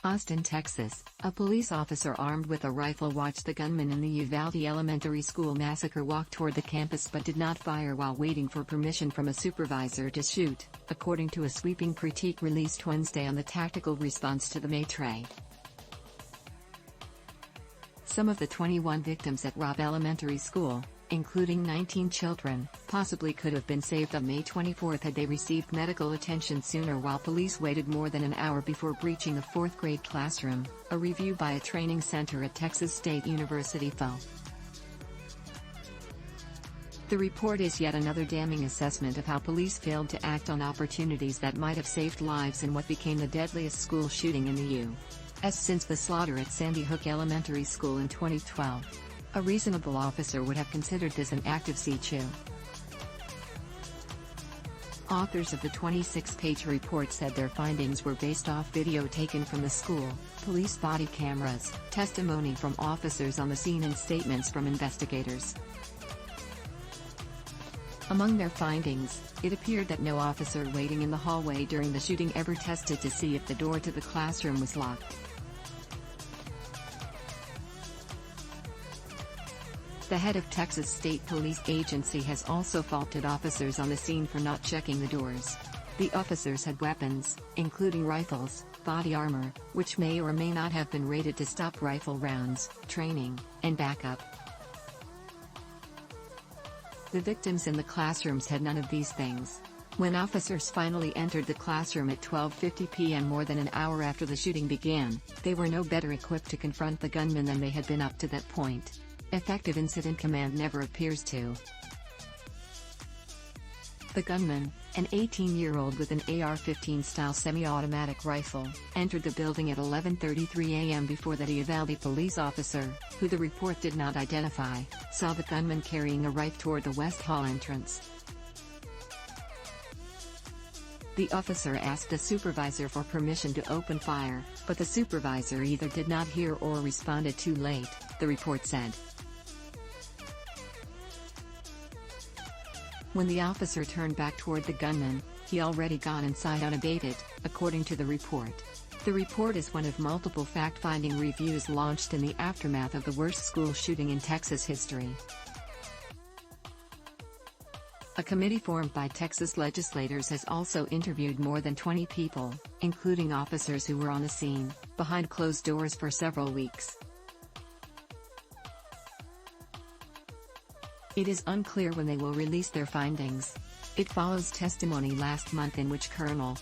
Austin, Texas, a police officer armed with a rifle watched the gunman in the Uvalde Elementary School massacre walk toward the campus but did not fire while waiting for permission from a supervisor to shoot, according to a sweeping critique released Wednesday on the tactical response to the massacre. Some of the 21 victims at Robb Elementary School, including 19 children, possibly could have been saved on May 24 had they received medical attention sooner while police waited more than an hour before breaching a fourth-grade classroom, a review by a training center at Texas State University found. The report is yet another damning assessment of how police failed to act on opportunities that might have saved lives in what became the deadliest school shooting in the U.S. since the slaughter at Sandy Hook Elementary School in 2012. A reasonable officer would have considered this an act of siege. Authors of the 26-page report said their findings were based off video taken from the school, police body cameras, testimony from officers on the scene and statements from investigators. Among their findings, it appeared that no officer waiting in the hallway during the shooting ever tested to see if the door to the classroom was locked. The head of Texas State Police Agency has also faulted officers on the scene for not checking the doors. The officers had weapons, including rifles, body armor, which may or may not have been rated to stop rifle rounds, training, and backup. The victims in the classrooms had none of these things. When officers finally entered the classroom at 12:50 p.m. more than an hour after the shooting began, they were no better equipped to confront the gunman than they had been up to that point. Effective incident command never appears to. The gunman, an 18-year-old with an AR-15-style semi-automatic rifle, entered the building at 11:33 a.m. before that Uvalde police officer, who the report did not identify, saw the gunman carrying a rifle toward the West Hall entrance. The officer asked the supervisor for permission to open fire, but the supervisor either did not hear or responded too late, the report said. When the officer turned back toward the gunman, he already gone inside unabated, according to the report. The report is one of multiple fact-finding reviews launched in the aftermath of the worst school shooting in Texas history. A committee formed by Texas legislators has also interviewed more than 20 people, including officers who were on the scene, behind closed doors for several weeks. It is unclear when they will release their findings. It follows testimony last month in which Colonel